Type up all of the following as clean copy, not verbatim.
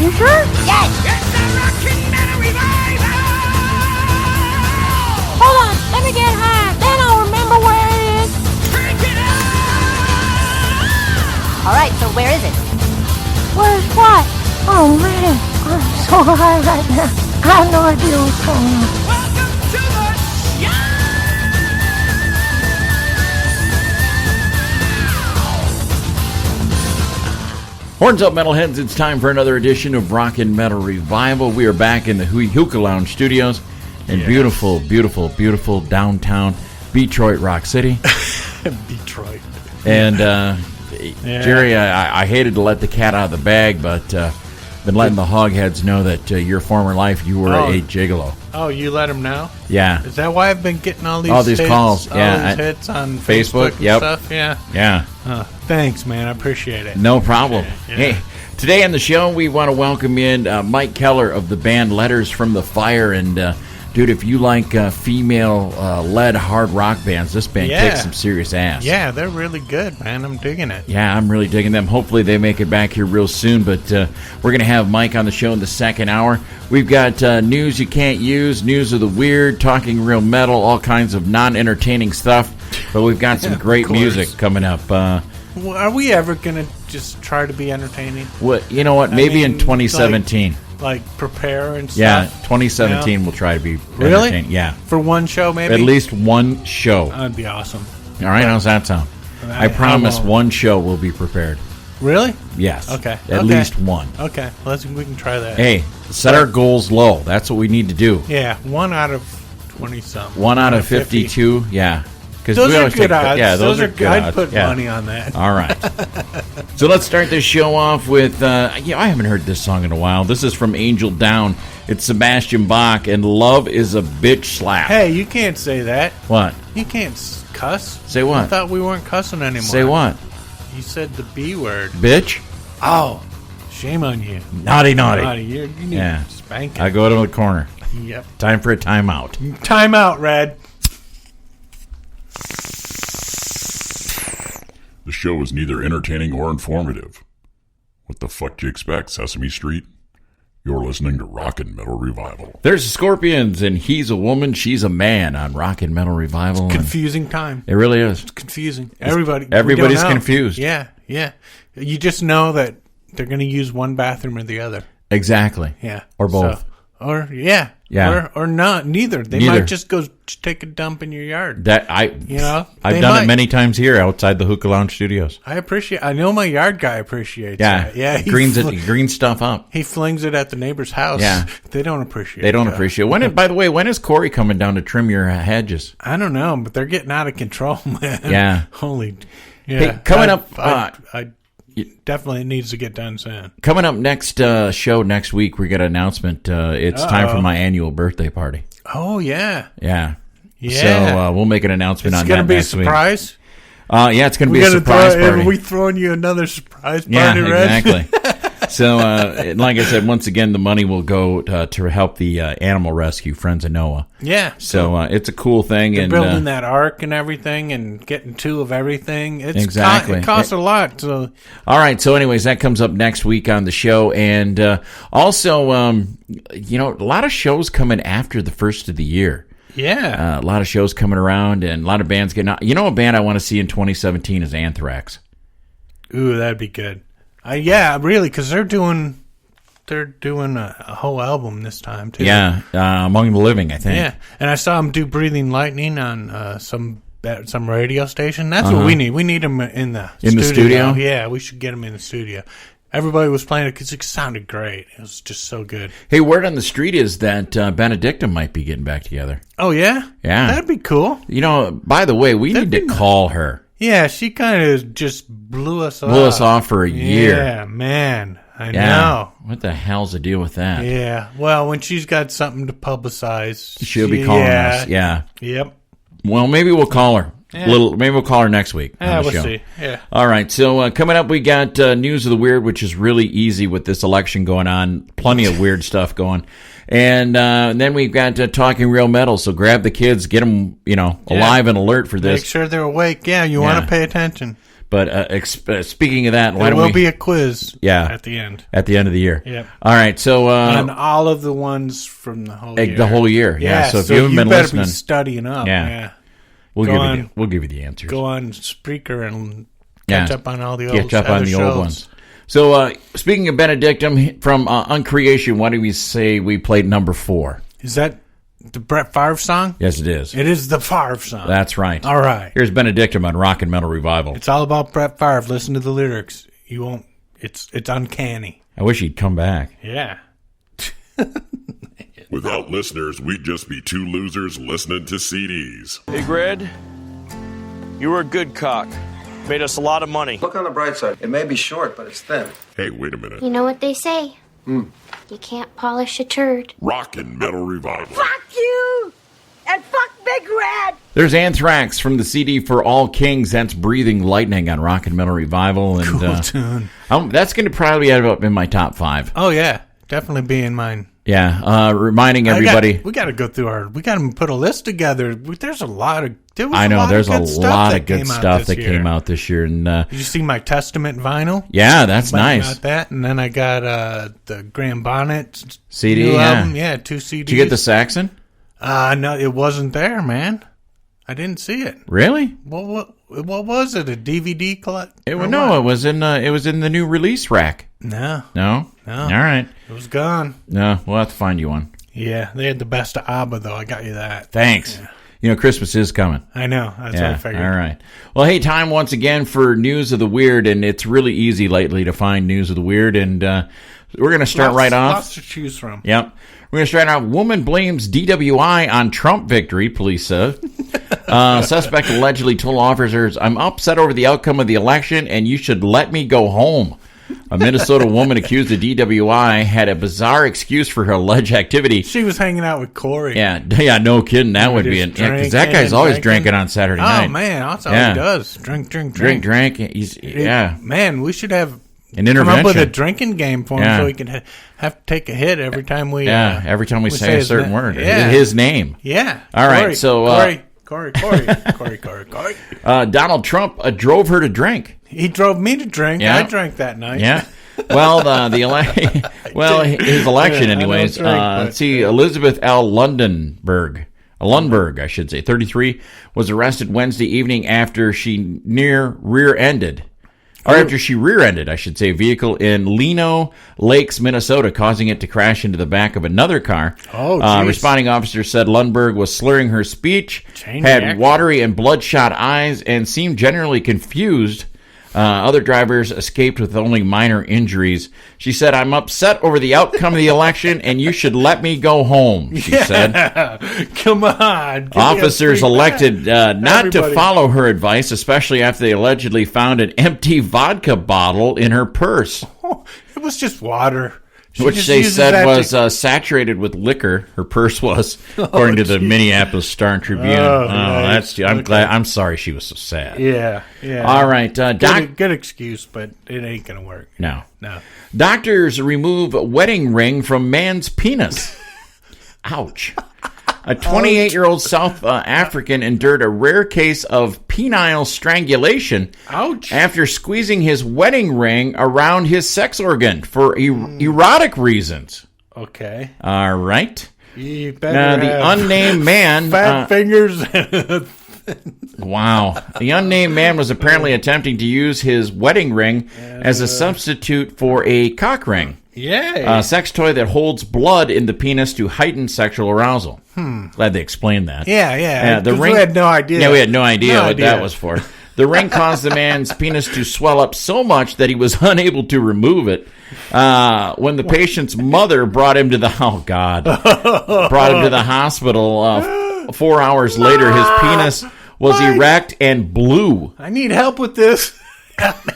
you sure? Yes! It's the Rockin' Metal Revival! Hold on, let me get high. Then I'll remember where it is. Crank it up! Alright, so where is it? Where's what? Oh man, I'm so high right now. I have no idea what's going on. Welcome to the show! Horns up, metalheads. It's time for another edition of Rockin' Metal Revival. We are back in the Hookah Lounge studios in beautiful, beautiful, beautiful downtown Detroit, Rock City. Detroit. And, Jerry, I hated to let the cat out of the bag, but been letting the hogheads know that your former life, you were a gigolo. Oh, you let him know? Yeah. Is that why I've been getting all these hits, calls? Yeah. All these hits on Facebook and yep. stuff? Yeah. Yeah. Thanks, man. I appreciate it. No problem. Yeah. Hey, today on the show, we want to welcome in Mike Keller of the band Letters from the Fire. And, dude, if you like female-led hard rock bands, this band kicks some serious ass. Yeah, they're really good, man. I'm digging it. Yeah, I'm really digging them. Hopefully they make it back here real soon. But we're going to have Mike on the show in the second hour. We've got news you can't use, news of the weird, talking real metal, all kinds of non-entertaining stuff. But we've got some great music coming up. Well, are we ever going to just try to be entertaining? What you know what? Maybe in 2017. Like prepare and stuff? Yeah, 2017 we'll try to be entertaining. Really? Yeah. For one show, maybe? At least one show. That'd be awesome. All right, how's that sound? I promise one show will be prepared. Really? Yes. Okay. At least one. Okay, we can try that. Hey, set our goals low. That's what we need to do. Yeah, 1 out of 20-something. 1 out of 52, yeah. Those are good odds. Yeah, those are good odds. I'd put money on that. All right. So let's start this show off with, I haven't heard this song in a while. This is from Angel Down. It's Sebastian Bach, and Love is a Bitch Slap. Hey, you can't say that. What? You can't cuss. Say what? I thought we weren't cussing anymore. Say what? You said the B word. Bitch? Oh, shame on you. Naughty. You need spanking. I go to the corner. Yep. Time for a timeout. Timeout, Red. The show is neither entertaining or informative. What the fuck do you expect, Sesame Street? You're listening to Rockin' Metal Revival. There's the Scorpions, and he's a woman, she's a man on Rockin' Metal Revival. Confusing time. It really is. It's confusing. Everybody's confused. Yeah. You just know that they're going to use one bathroom or the other. Exactly. Yeah. Or both. Yeah. Or not. Neither. They might just go take a dump in your yard. I've done it many times here outside the Hookah Lounge studios. I know my yard guy appreciates that. Yeah. He greens stuff up. He flings it at the neighbor's house. Yeah. They don't appreciate it. They don't appreciate it. By the way, when is Corey coming down to trim your hedges? I don't know, but they're getting out of control, man. Yeah. Holy. Yeah. Hey, coming up. Definitely needs to get done soon. Coming up next show next week, we got an announcement. It's time for my annual birthday party. Oh, yeah. Yeah. So we'll make an announcement on that next week. It's going to be a surprise? It's going to be a surprise party. Are we throwing you another surprise party, Red? Exactly. So, like I said, once again, the money will go to help the animal rescue, Friends of Noah. Yeah. So it's a cool thing. They're building that ark and everything and getting 2 of everything. Exactly. It costs a lot. So. All right. So anyways, that comes up next week on the show. And also, a lot of shows coming after the first of the year. Yeah. A lot of shows coming around and a lot of bands getting out. You know, a band I want to see in 2017 is Anthrax. Ooh, that'd be good. Yeah, really, because they're doing a whole album this time too. Yeah, Among the Living, I think. Yeah, and I saw them do Breathing Lightning on some radio station. That's what we need. We need them in the studio. Yeah, we should get them in the studio. Everybody was playing it because it sounded great. It was just so good. Hey, word on the street is that Benedicta might be getting back together. Oh yeah, yeah, that'd be cool. By the way, we need to call her. Yeah, she kind of just blew us off for a year. Yeah, man. I know. What the hell's the deal with that? Yeah. Well, when she's got something to publicize, she'll be calling us. Yeah. Yep. Well, maybe we'll call her. Yeah. Maybe we'll call her next week. Yeah, we'll see. Yeah. All right. So coming up, we got News of the Weird, which is really easy with this election going on. Plenty of weird stuff going. And then we've got Talking Real Metal. So grab the kids, get them, alive and alert for this. Make sure they're awake. Yeah, you want to pay attention. But speaking of that, why There don't will we... be a quiz at the end. At the end of the year. Yep. All right, so... on all of the ones from the whole year. The whole year, yeah. So if you haven't been better listening... be studying up. Yeah. We'll give you the answers. Go on Spreaker and catch up on all the old old ones. So speaking of Benedictum, from Uncreation, why do we say we played number 4? Is that the Brett Favre song? Yes, it is. It is the Favre song. That's right. All right. Here's Benedictum on Rock and Metal Revival. It's all about Brett Favre. Listen to the lyrics. You won't. It's uncanny. I wish he'd come back. Yeah. Without listeners, we'd just be two losers listening to CDs. Hey, Gred, you were a good cock. Made us a lot of money. Look on the bright side. It may be short, but it's thin. Hey, wait a minute. You know what they say? You can't polish a turd. Rock and Metal Revival. Fuck you! And fuck Big Red! There's Anthrax from the CD For All Kings. That's Breathing Lightning on Rock and Metal Revival. And, Cool tune. That's going to probably end up in my top 5. Oh, yeah. Definitely be in mine. Yeah, reminding everybody. We got to go through we got to put a list together. There's a lot of. There's a lot of good stuff that came out this year. And did you see my Testament vinyl? Yeah, that's nice. Got that, and then I got the Graham Bonnet CD. album. Yeah, 2 CDs. Did you get the Saxon? No, it wasn't there, man. I didn't see it. Really? What was it? A DVD collect? It was in the new release rack. No. All right. It was gone. No, we'll have to find you one. Yeah, they had the best of ABBA, though. I got you that. Thanks. Yeah. You know, Christmas is coming. I know. That's what I figured. All right. Well, hey, time once again for News of the Weird, and it's really easy lately to find News of the Weird, and we're going to start right off. Lots to choose from. Yep. We're going to start out. Woman blames DWI on Trump victory, police said. Suspect allegedly told officers, "I'm upset over the outcome of the election, and you should let me go home." A Minnesota woman accused of DWI had a bizarre excuse for her alleged activity. She was hanging out with Corey. Yeah, no kidding. That would be because that guy's always drinking on Saturday night. Oh man, that's all he does. Drink. Man, we should have an intervention. Come up with a drinking game for him so he can have to take a hit every time we. Every time we say a certain word. Yeah. His name. Yeah. All right. So Corey. Donald Trump drove her to drink. He drove me to drink. Yeah. I drank that night. Yeah. Well, his election, anyways. Let's see. Elizabeth L. Lundberg, I should say, 33, was arrested Wednesday evening after she rear-ended, I should say, a vehicle in Lino Lakes, Minnesota, causing it to crash into the back of another car. Responding officers said Lundberg was slurring her speech, had watery and bloodshot eyes, and seemed generally confused. Other drivers escaped with only minor injuries. She said, "I'm upset over the outcome of the election, and you should let me go home," she said. Come on. Officers elected not to follow her advice, especially after they allegedly found an empty vodka bottle in her purse. It was just water. Which they said was saturated with liquor. Her purse was, according to the Minneapolis Star Tribune. I'm sorry she was so sad. Yeah. All right. Good excuse, but it ain't going to work. No. Doctors remove wedding ring from man's penis. Ouch. A 28-year-old South African endured a rare case of penile strangulation after squeezing his wedding ring around his sex organ for erotic reasons. Okay. All right. You better the unnamed man... Fat fingers. Wow. The unnamed man was apparently attempting to use his wedding ring as a substitute for a cock ring. Yeah. A sex toy that holds blood in the penis to heighten sexual arousal. Glad they explained that. Yeah. The ring, we had no idea. Yeah, we had no idea what that was for. The ring caused the man's penis to swell up so much that he was unable to remove it. When the patient's mother brought him to the hospital 4 hours later, his penis was erect and blue. I need help with this. Help me.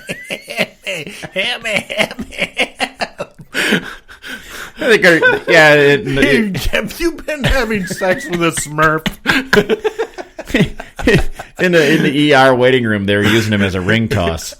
You've been having sex with a Smurf. in the ER waiting room, they were using him as a ring toss.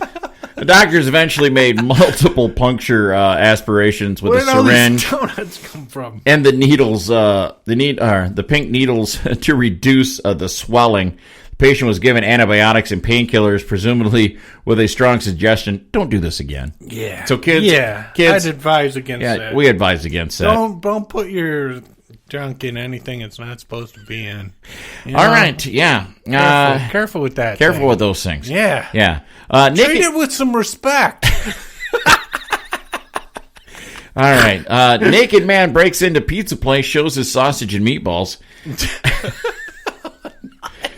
The doctors eventually made multiple puncture aspirations with a syringe. Where did all these donuts come from? And the needles, the pink needles to reduce the swelling. The patient was given antibiotics and painkillers, presumably with a strong suggestion, don't do this again. Yeah. So kids, I'd advise against that. We advise against that. Don't put your junk in anything it's not supposed to be in. All right, yeah. Careful with that. Careful with those things. Yeah. Yeah. Treat it with some respect. All right. Naked man breaks into pizza place, shows his sausage and meatballs.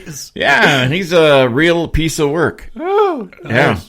Nice. Yeah, he's a real piece of work. Oh, nice. Yeah.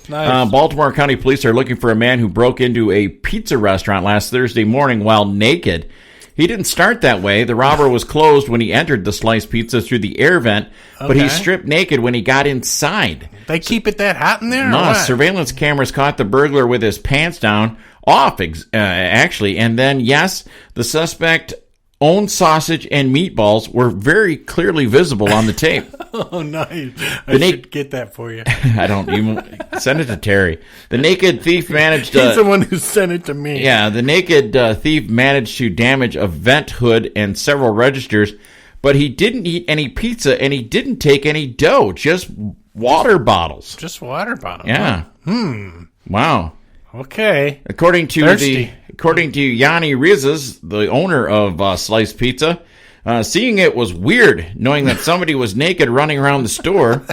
Nice. Baltimore County Police are looking for a man who broke into a pizza restaurant last Thursday morning while naked. He didn't start that way. The robber was closed when he entered the sliced pizza through the air vent, but he stripped naked when he got inside. They keep it that hot in there? No, or what? surveillance cameras caught the burglar with his pants down, actually. And then, yes, the suspect own sausage and meatballs were very clearly visible on the tape. Oh, nice. I should get that for you. I don't even send it to Terry. The naked thief managed to... He's the one who sent it to me. Yeah, the naked thief managed to damage a vent hood and several registers, but he didn't eat any pizza and he didn't take any dough, just water bottles. Just water bottles. Yeah. Huh? Wow. Okay. According to Yanni Rizas, the owner of Sliced Pizza, seeing it was weird, knowing that somebody was naked running around the store.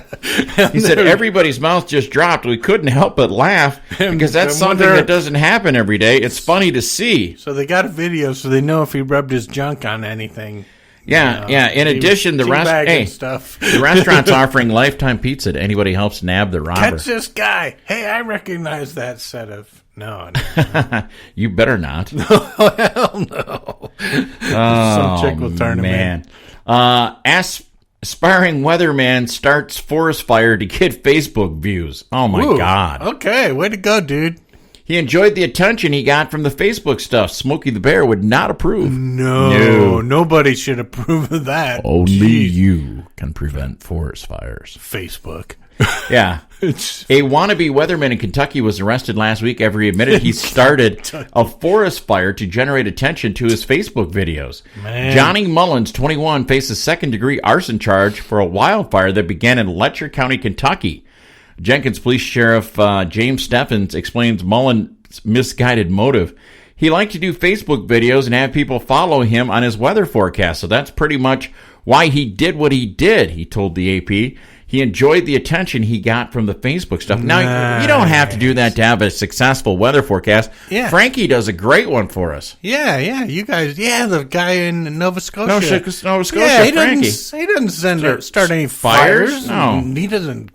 He said everybody's mouth just dropped. We couldn't help but laugh because that's something that doesn't happen every day. It's funny to see. So they got a video so they know if he rubbed his junk on anything. Yeah, yeah. In addition, the restaurant's offering lifetime pizza to anybody who helps nab the robber. Catch this guy. Hey, I recognize that set of... No. You better not. Hell no. Some chick will turn him in. Aspiring weatherman starts forest fire to get Facebook views. Oh, my God. Okay, way to go, dude. He enjoyed the attention he got from the Facebook stuff. Smokey the Bear would not approve. No. Nobody should approve of that. Only you can prevent forest fires. Facebook. Yeah. A wannabe weatherman in Kentucky was arrested last week after he admitted he started a forest fire to generate attention to his Facebook videos. Man. Johnny Mullins, 21, faces second-degree arson charge for a wildfire that began in Letcher County, Kentucky. Jenkins Police Sheriff James Steffens explains Mullins' misguided motive. He liked to do Facebook videos and have people follow him on his weather forecast, so that's pretty much why he did what he did, he told the AP. He enjoyed the attention he got from the Facebook stuff. Now, you don't have to do that to have a successful weather forecast. Yeah. Frankie does a great one for us. Yeah, you guys. Yeah, the guy in Nova Scotia. Nova Scotia, yeah, Frankie. He doesn't start any fires. No. He doesn't.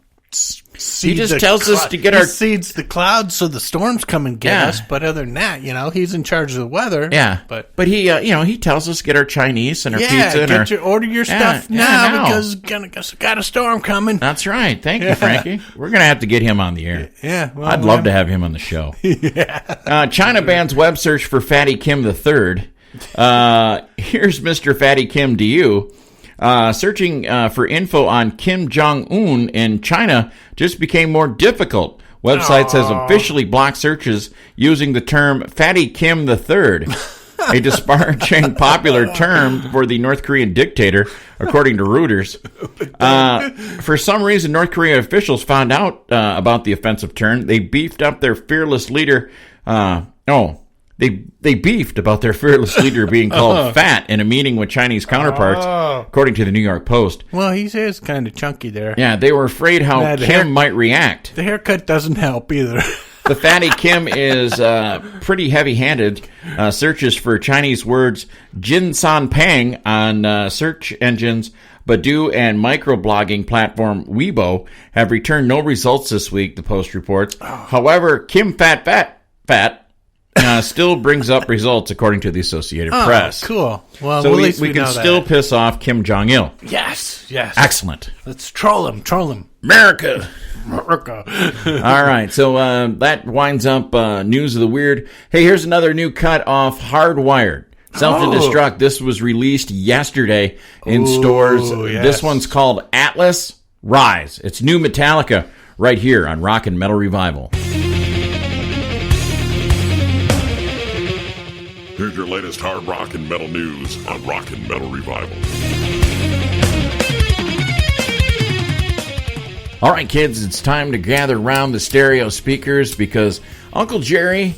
He just tells us to get our... He seeds the clouds so the storms come and get us. But other than that, he's in charge of the weather. Yeah. But he, he tells us to get our Chinese and our pizza and order your stuff now because got a storm coming. That's right. Thank you, Frankie. We're going to have to get him on the air. Yeah. Well, I'd love to have him on the show. Yeah. China bans web search for Fatty Kim III. Here's Mr. Fatty Kim to you. Searching for info on Kim Jong-un in China just became more difficult. Websites has officially blocked searches using the term Fatty Kim III, a disparaging popular term for the North Korean dictator, according to Reuters. For some reason, North Korean officials found out about the offensive term. They beefed up their fearless leader. They beefed about their fearless leader being called fat in a meeting with Chinese counterparts, according to the New York Post. Well, he is kind of chunky there. Yeah, they were afraid how Kim might react. The haircut doesn't help either. The Fatty Kim is pretty heavy-handed. Searches for Chinese words Jin San Pang on search engines Baidu and microblogging platform Weibo have returned no results this week, the Post reports. However, Kim Fat still brings up results, according to the Associated Press. Cool. Well, so at least we can know still that. piss off Kim Jong-il. Yes. Excellent. Let's troll him. America. All right, so that winds up News of the Weird. Hey, here's another new cut off Hardwired. Self-to-destruct. This was released yesterday in stores. Yes. This one's called Atlas Rise. It's new Metallica right here on Rock and Metal Revival. Here's your latest hard rock and metal news on Rock and Metal Revival. All right, kids, it's time to gather around the stereo speakers because Uncle Jerry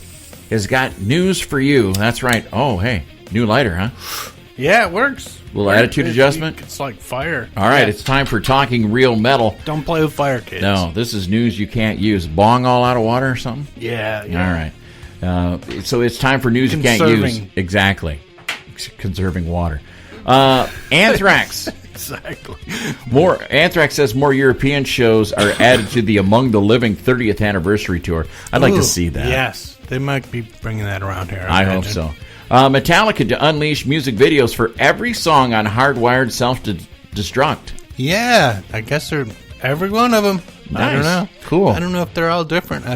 has got news for you. That's right. Oh, hey, new lighter, huh? Yeah, it works. Little attitude adjustment? It's like fire. All right, It's time for Talking Real Metal. Don't play with fire, kids. No, this is news you can't use. Bong all out of water or something? Yeah. All right. So it's time for news you can't use. Exactly. Conserving water. Anthrax. Exactly. Anthrax says more European shows are added to the Among the Living 30th anniversary tour. I'd like to see that. Yes, they might be bringing that around here. I hope so. Metallica to unleash music videos for every song on Hardwired Self-Destruct. Yeah, I guess they're every one of them. Nice. I don't know. Cool. I don't know if they're all different.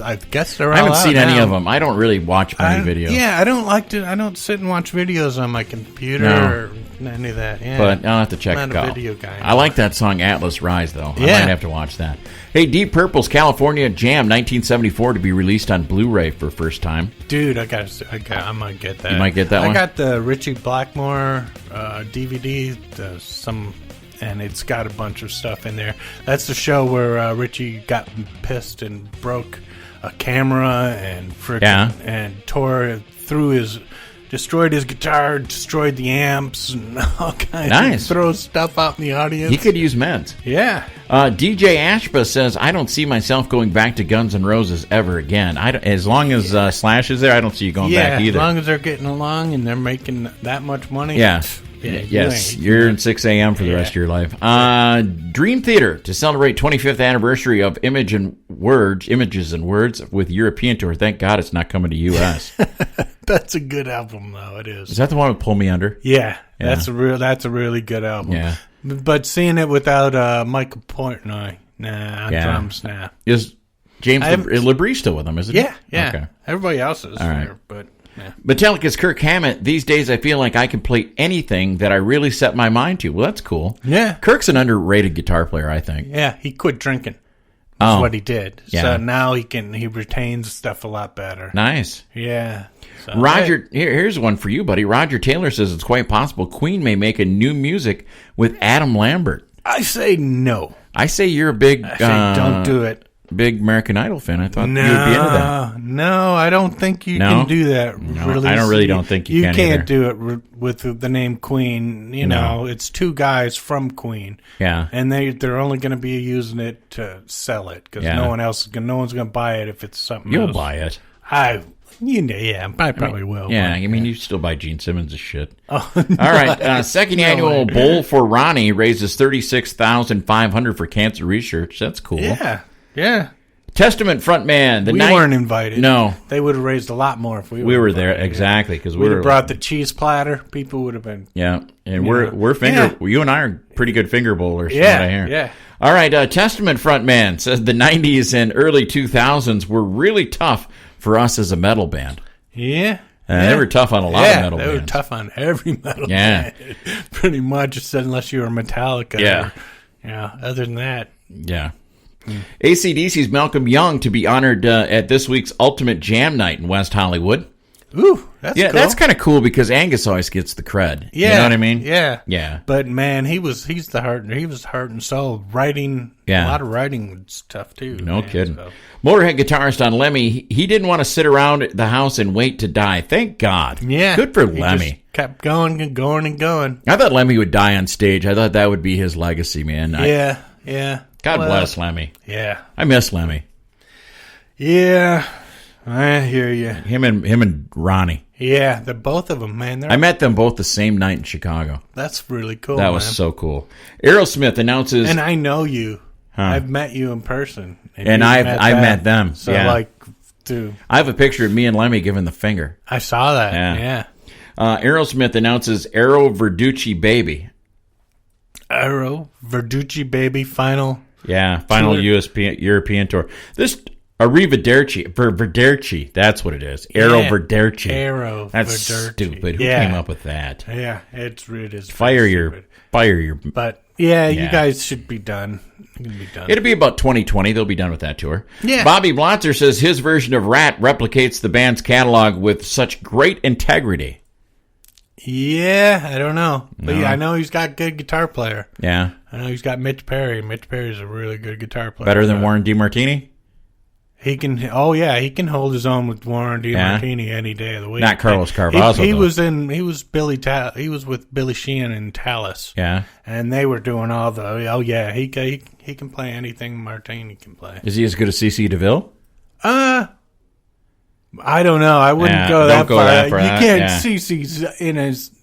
I guess they're all I haven't out seen any now. of them. I don't really watch many videos. Yeah, I don't like to. I don't sit and watch videos on my computer or any of that. Yeah. But I'll have to check I'm it not out. a video guy. I like that song Atlas Rise, though. Yeah. I might have to watch that. Hey, Deep Purple's California Jam 1974 to be released on Blu-ray for first time. Dude, I might get that. You might get that one? I got the Richie Blackmore DVD, and it's got a bunch of stuff in there. That's the show where Richie got pissed and broke a camera and and destroyed his guitar, destroyed the amps, and all kinds of throw stuff out in the audience. He could use meds. Yeah. DJ Ashba says, I don't see myself going back to Guns N' Roses ever again. As long as Slash is there, I don't see you going back either. As long as they're getting along and they're making that much money. Yeah. You're in 6 a.m. for the rest of your life. Dream Theater to celebrate 25th anniversary of Images and Words with European tour. Thank God it's not coming to U.S. That's a good album, though. It is. Is that the one with Pull Me Under? Yeah. That's a really good album. Yeah. But seeing it without Michael Portnoy, drums, nah. Is James Labrie still with him, isn't he? Yeah. Okay. Everybody else is there, but... Yeah. Metallica's Kirk Hammett. These days, I feel like I can play anything that I really set my mind to. Well, that's cool. Yeah. Kirk's an underrated guitar player, I think. Yeah, he quit drinking. That's what he did. Yeah. So now he retains stuff a lot better. Nice. Yeah. So, Roger, here's one for you, buddy. Roger Taylor says it's quite possible Queen may make a new music with Adam Lambert. I say no. I say you're a big... don't do it. Big American Idol fan. I thought you would be into that. No, I don't think you can do that. No, I don't think you can can't either. do it with the name Queen. You know, it's two guys from Queen. Yeah, and they're only going to be using it to sell it because no one's going to buy it if it's something. You'll buy it. I probably will. Yeah, but, I mean, you still buy Gene Simmons' shit. Oh, all right, second annual Bowl for Ronnie raises $36,500 for cancer research. That's cool. Yeah. Testament frontman. We weren't invited. No. They would have raised a lot more if we were there. Exactly. Because we would have brought the cheese platter. People would have been. Yeah. And we're finger. Yeah. You and I are pretty good finger bowlers. Yeah. From what I hear. Yeah. All right. Testament frontman says the 90s and early 2000s were really tough for us as a metal band. Yeah. They were tough on a lot of metal bands. They were tough on every metal band. Pretty much, unless you were Metallica. Yeah. Other than that. Yeah. AC/DC's Malcolm Young to be honored at this week's Ultimate Jam Night in West Hollywood. Ooh, that's cool. That's kind of cool because Angus always gets the cred. Yeah, you know what I mean? Yeah. But man, he's the heart and soul. Writing, a lot of writing stuff too. No kidding. So. Motorhead guitarist on Lemmy, he didn't want to sit around the house and wait to die. Thank God. Yeah, good for Lemmy. Just kept going and going and going. I thought Lemmy would die on stage. I thought that would be his legacy, man. Yeah. God bless Lemmy. Yeah. I miss Lemmy. Yeah. I hear you. Him and Ronnie. Yeah, they're both of them, man. I met them both the same night in Chicago. That's really cool. That was so cool. Aerosmith announces, and I know you. I've met you in person, and I've met them. So dude, I have a picture of me and Lemmy giving the finger. I saw that. Yeah. Aerosmith announces Aero Verducci Baby. Aero Verducci Baby final. Yeah, final European tour. This Verderci, that's what it is. Aero Verderci. That's stupid. Who came up with that? Yeah, it is. Fire your. But you guys should be done. It'll be about 2020. They'll be done with that tour. Yeah. Bobby Blotzer says his version of Rat replicates the band's catalog with such great integrity. Yeah, I don't know. But No. yeah, I know he's got good guitar player. Yeah. I know he's got Mitch Perry. Mitch Perry's a really good guitar player. Better than Warren DeMartini? He can. Oh yeah, he can hold his own with Warren DeMartini any day of the week. Not Carlos Carvazzo. He though. was in. He was He was with Billy Sheehan and Tallis. Yeah. And they were doing all the. Oh yeah, he can play anything Martini can play. Is he as good as CC DeVille? I don't know. I wouldn't go that go far. that far. You can't Yeah. see.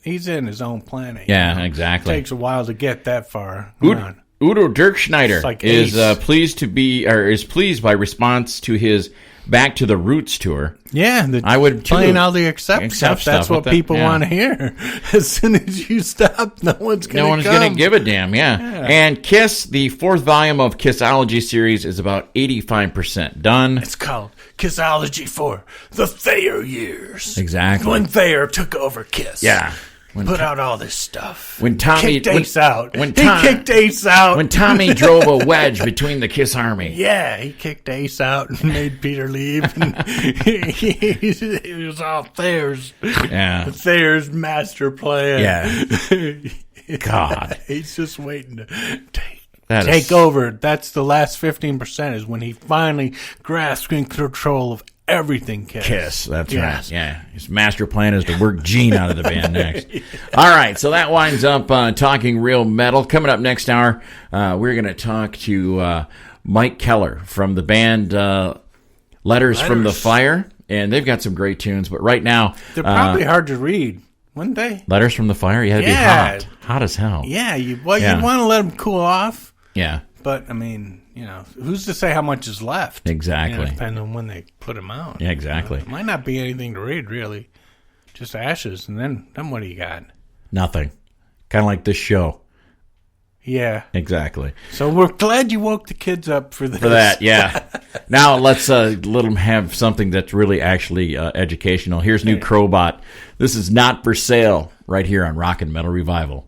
He's in his own planet. Yeah, exactly. It takes a while to get that far. Come on. Udo Dirkschneider It's like is Ace. pleased by response to his Back to the Roots tour. Yeah, I would too. playing all the accept Accept stuff. That's stuff what with people that, yeah. want to hear. As soon as you stop, no one's going to give a damn, yeah. And Kiss, the 4th volume of Kissology series, is about 85% done. It's called Kissology for the Thayer years. Exactly. When Thayer took over Kiss. Yeah. Put out all this stuff. When Tommy kicked Ace out. He kicked Ace out. When Tommy drove a wedge between the Kiss Army. Yeah, he kicked Ace out and made Peter leave. And it was all Thayer's. Yeah. Thayer's master plan. Yeah. God. He's just waiting to That take is- over. That's the last 15% is when he finally grasps in control of everything Kiss. That's Yes. right. Yeah. His master plan is to work Gene out of the band next. All right. So that winds up Talking Real Metal. Coming up next hour, we're going to talk to Mike Keller from the band Letters from the Fire. And they've got some great tunes. But right now... They're probably hard to read, wouldn't they? Letters from the Fire? You had to be hot. Hot as hell. Yeah. You Yeah. want to let them cool off. Yeah. But, I mean, who's to say how much is left? Exactly. Depending on when they put them out. Yeah, exactly. It might not be anything to read, really. Just ashes. And then what do you got? Nothing. Kind of like this show. Yeah. Exactly. So we're glad you woke the kids up for this. For that, yeah. Now let's let them have something that's really actually educational. Here's new Crowbot. This is Not for Sale right here on Rockin' Metal Revival.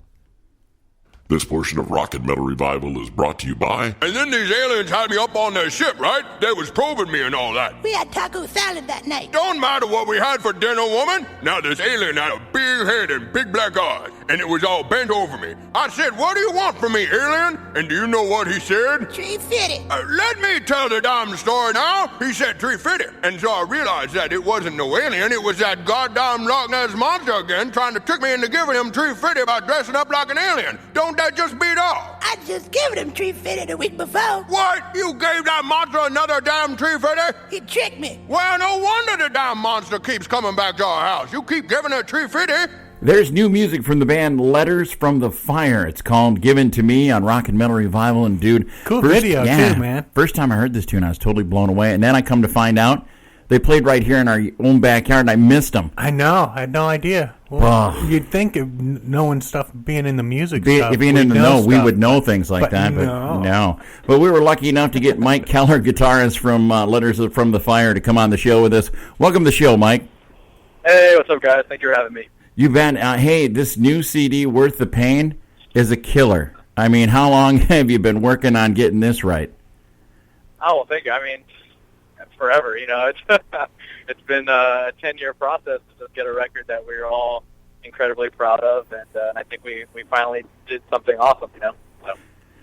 This portion of Rocket Metal Revival is brought to you by... And then these aliens had me up on their ship, right? They was probing me and all that. We had taco salad that night. Don't matter what we had for dinner, woman. Now this alien had a big head and big black eyes, and it was all bent over me. I said, "What do you want from me, alien?" And do you know what he said? $3.50. Let me tell the damn story now. He said $3.50, and so I realized that it wasn't no alien. It was that goddamn Loch Ness monster again, trying to trick me into giving him $3.50 by dressing up like an alien. Don't that just beat all? I just given him $3.50 the week before. What? You gave that monster another damn $3.50? He tricked me. Well, no wonder the damn monster keeps coming back to our house. You keep giving it $3.50. There's new music from the band Letters from the Fire. It's called Given to Me on Rockin' Metal Revival. And, dude, Cool video, too, man. First time I heard this tune, I was totally blown away. And then I come to find out they played right here in our own backyard, and I missed them. I know. I had no idea. Well, you'd think of knowing stuff, being in the music stuff. Being in the know, we would know things like But that. But no. no. But we were lucky enough to get Mike Keller, guitarist from Letters from the Fire, to come on the show with us. Welcome to the show, Mike. Hey, what's up, guys? Thank you for having me. You bet. Hey, this new CD, Worth the Pain, is a killer. I mean, how long have you been working on getting this right? Oh, well, thank you. I mean, forever. It's been a 10-year process to just get a record that we're all incredibly proud of, and I think we finally did something awesome.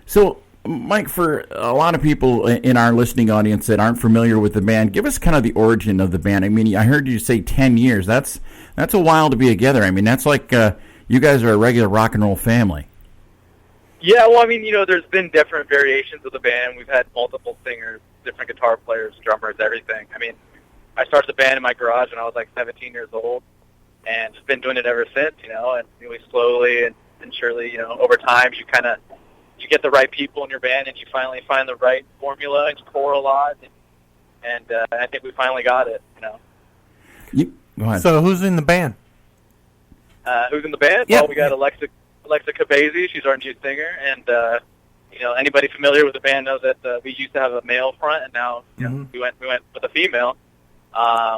So, Mike, for a lot of people in our listening audience that aren't familiar with the band, give us kind of the origin of the band. I mean, I heard you say 10 years. That's a while to be together. I mean, that's like you guys are a regular rock and roll family. Yeah, well, I mean, there's been different variations of the band. We've had multiple singers, different guitar players, drummers, everything. I mean, I started the band in my garage when I was like 17 years old, and just been doing it ever since, and we slowly and surely, over time, you get the right people in your band, and you finally find the right formula and score a lot, and I think we finally got it, Go ahead. So who's in the band? Who's in the band? Yeah. Well, we got Alexa Cabezi. She's our new singer, and anybody familiar with the band knows that we used to have a male front, and now we went with a female.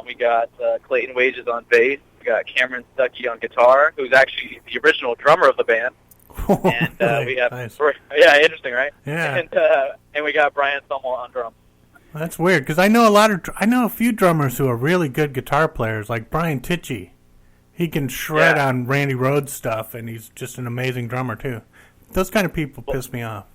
We got Clayton Wages on bass. We got Cameron Stuckey on guitar, who's actually the original drummer of the band. And we have Nice. yeah, interesting, right? Yeah. And we got Brian Summel on drums. That's weird because I know a few drummers who are really good guitar players, like Brian Tichy. He can shred on Randy Rhoads stuff, and he's just an amazing drummer too. Those kind of people piss me off.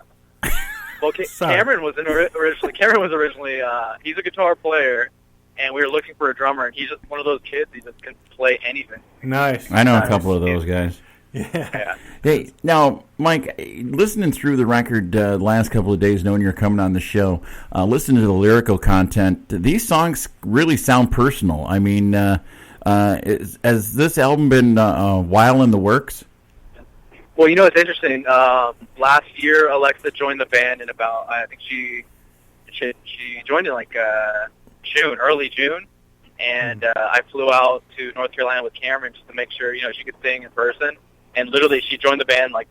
Well, Cameron was originally he's a guitar player, and we were looking for a drummer, and he's just one of those kids. He just can play anything. Nice. I know a couple of those guys. Yeah. Hey, now, Mike, listening through the record the last couple of days, knowing you're coming on the show, listening to the lyrical content, these songs really sound personal. I mean, has this album been a while in the works? Well, it's interesting. Last year, Alexa joined the band in about, I think she joined in like June, early June, and I flew out to North Carolina with Cameron just to make sure, she could sing in person. And literally, she joined the band like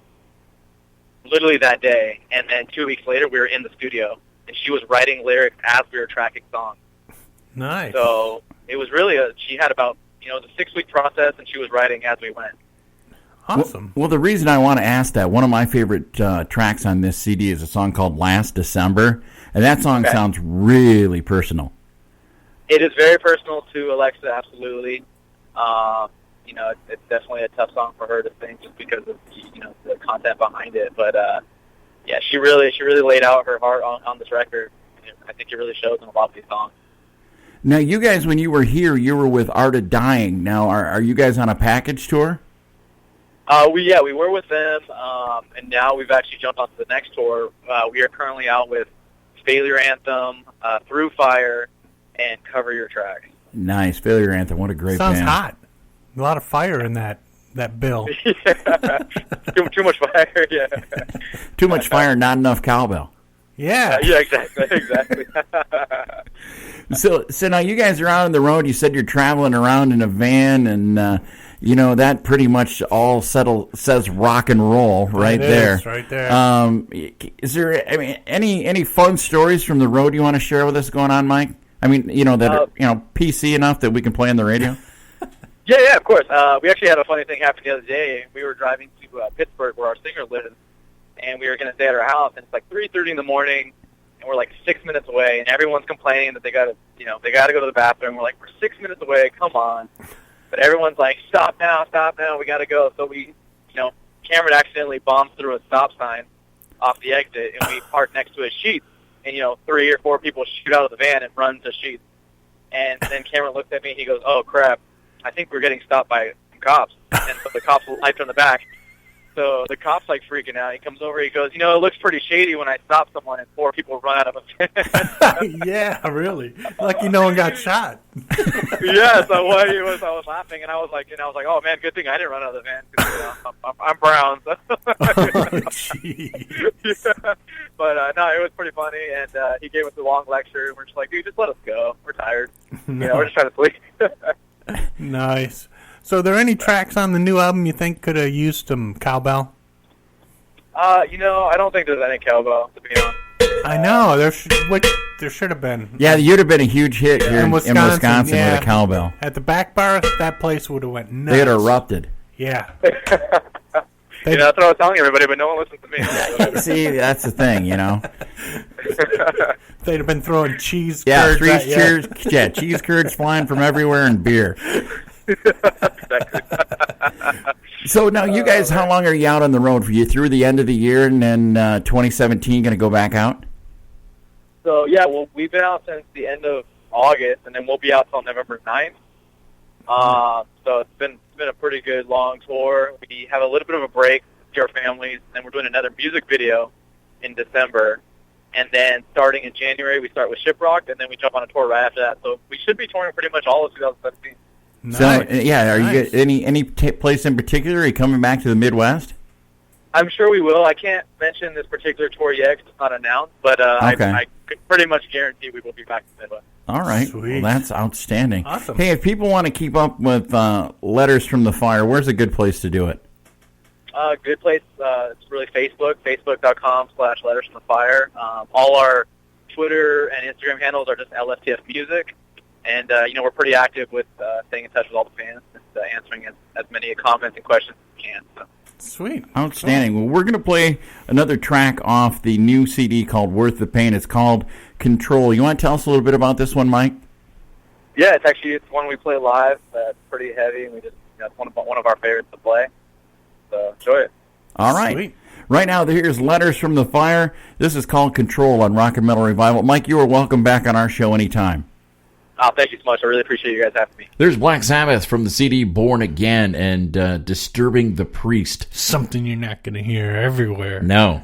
literally that day, and then 2 weeks later, we were in the studio, and she was writing lyrics as we were tracking songs. Nice. So it was really she had about the 6-week process, and she was writing as we went. Awesome. Well, the reason I want to ask that, one of my favorite tracks on this CD is a song called Last December, and that song sounds really personal. It is very personal to Alexa, absolutely. It's definitely a tough song for her to sing just because of the content behind it. But she really laid out her heart on this record. I think it really shows in a lot of these songs. Now, you guys, when you were here, you were with Art of Dying. Now, are you guys on a package tour? We were with them, and now we've actually jumped onto the next tour. We are currently out with Failure Anthem, Through Fire, and Cover Your Tracks. Nice. Failure Anthem. What a great Sounds band. hot. A lot of fire in that bill. Too much fire, yeah. Too much fire, not enough cowbell. Yeah. Yeah, exactly. So now you guys are out on the road. You said you're traveling around in a van, and that pretty much all says rock and roll right there. Right there. Is there any fun stories from the road you want to share with us going on, Mike? I mean, that are PC enough that we can play on the radio. Yeah, of course. We actually had a funny thing happen the other day. We were driving to Pittsburgh, where our singer lives, and we were going to stay at our house. And it's like 3:30 in the morning, and we're like 6 minutes away, and everyone's complaining that they got to go to the bathroom. We're like, we're 6 minutes away. Come on. But everyone's like, stop now, we got to go. So we, Cameron accidentally bombs through a stop sign off the exit, and we park next to a sheet. And, 3 or 4 people shoot out of the van and run to Sheets. And then Cameron looks at me, and he goes, oh, crap, I think we're getting stopped by some cops. And so the cops light from the back. So the cop's like freaking out. He comes over, he goes, it looks pretty shady when I stop someone and 4 people run out of a van. Yeah, really. Lucky no one got shot. Yeah, so what I was laughing, and I was like, oh man, good thing I didn't run out of the van, because I'm brown. So. Yeah. But no, it was pretty funny, and he gave us a long lecture, and we're just like, dude, just let us go. We're tired. We're just trying to sleep. Nice. So, are there any tracks on the new album you think could have used some cowbell? I don't think there's any cowbell, to be honest. I know. There should have been. Yeah, you'd have been a huge hit here in Wisconsin with a cowbell. At the back bar, that place would have went nuts. They had erupted. Yeah. That's what I was telling everybody, but no one listens to me. See, that's the thing, They'd have been throwing cheese curds. Cheese curds flying from everywhere and beer. Exactly. So now you guys, how long are you out on the road? Are you through the end of the year, and then 2017 going to go back out? So, we've been out since the end of August, and then we'll be out till November 9th. So it's been a pretty good long tour. We have a little bit of a break to our families, and then we're doing another music video in December. And then starting in January, we start with Shiprock, and then we jump on a tour right after that. So we should be touring pretty much all of 2017. Nice. So, are you any place in particular? Are you coming back to the Midwest? I'm sure we will. I can't mention this particular tour yet because it's not announced, but I could pretty much guarantee we will be back to the Midwest. All right. Sweet. Well, that's outstanding. Awesome. Hey, if people want to keep up with Letters from the Fire, where's a good place to do it? Good place. It's really Facebook.com/Letters from the Fire. All our Twitter and Instagram handles are just LFTF Music. And, we're pretty active with staying in touch with all the fans and answering as many comments and questions as we can. So. Sweet. Outstanding. Well, we're going to play another track off the new CD called Worth the Pain. It's called Control. You want to tell us a little bit about this one, Mike? Yeah, it's one we play live. It's pretty heavy, and it's one of our favorites to play. So enjoy it. All right. Sweet. Right now, here's Letters from the Fire. This is called Control on Rock and Metal Revival. Mike, you are welcome back on our show anytime. Oh, thank you so much. I really appreciate you guys having me. There's Black Sabbath from the CD Born Again and Disturbing the Priest. Something you're not going to hear everywhere. No.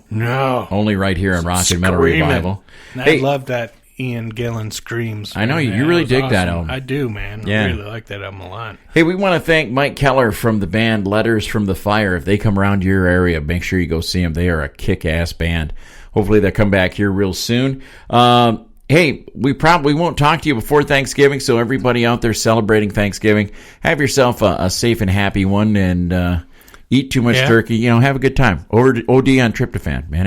Only right here on Rock and Metal Revival. And Hey, I love that Ian Gillan screams. I know, man. you really That was dig that awesome. album. I do, man. Yeah. I really like that album a lot. Hey, we want to thank Mike Keller from the band Letters from the Fire. If they come around your area, make sure you go see them. They are a kick-ass band. Hopefully they'll come back here real soon. Hey, we probably won't talk to you before Thanksgiving, so everybody out there celebrating Thanksgiving, have yourself a safe and happy one, and eat too much turkey. Have a good time. OD on tryptophan, man.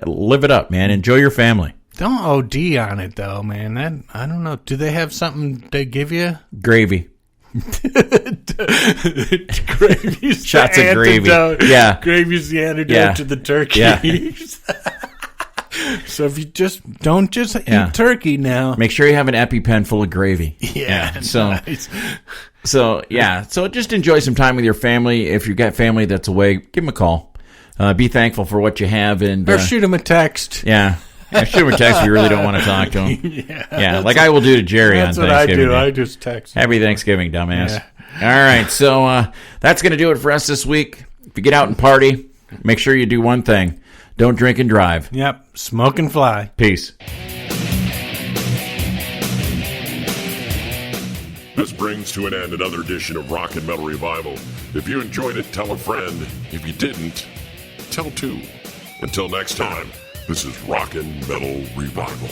Live it up, man. Enjoy your family. Don't OD on it, though, man. I don't know. Do they have something they give you? Gravy. Gravy's Shots the of gravy. antidote. Yeah. Gravy's the antidote to the turkey. Yeah. So if you don't eat turkey now. Make sure you have an EpiPen full of gravy. Yeah. Nice. So just enjoy some time with your family. If you've got family that's away, give them a call. Be thankful for what you have. Or shoot them a text. Yeah. Shoot him a text if you really don't want to talk to him. Yeah, like I will do to Jerry on Thanksgiving. That's what I do. Day. I just text. Happy Thanksgiving, dumbass. Yeah. All right, so that's going to do it for us this week. If you get out and party, make sure you do one thing. Don't drink and drive. Yep, smoke and fly. Peace. This brings to an end another edition of Rock and Metal Revival. If you enjoyed it, tell a friend. If you didn't, tell two. Until next time, this is Rock and Metal Revival.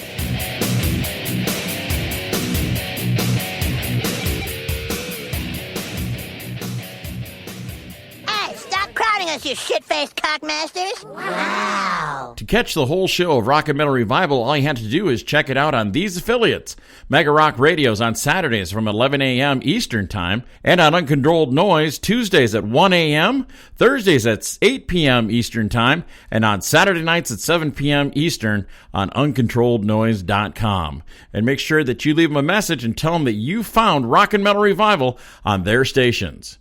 Hey, stop crowding us, you shit-faced cockmasters. Wow. To catch the whole show of Rock and Metal Revival, all you have to do is check it out on these affiliates. Megarock Radios on Saturdays from 11 a.m. Eastern Time, and on Uncontrolled Noize Tuesdays at 1 a.m., Thursdays at 8 p.m. Eastern Time, and on Saturday nights at 7 p.m. Eastern on UncontrolledNoise.com. And make sure that you leave them a message and tell them that you found Rock and Metal Revival on their stations.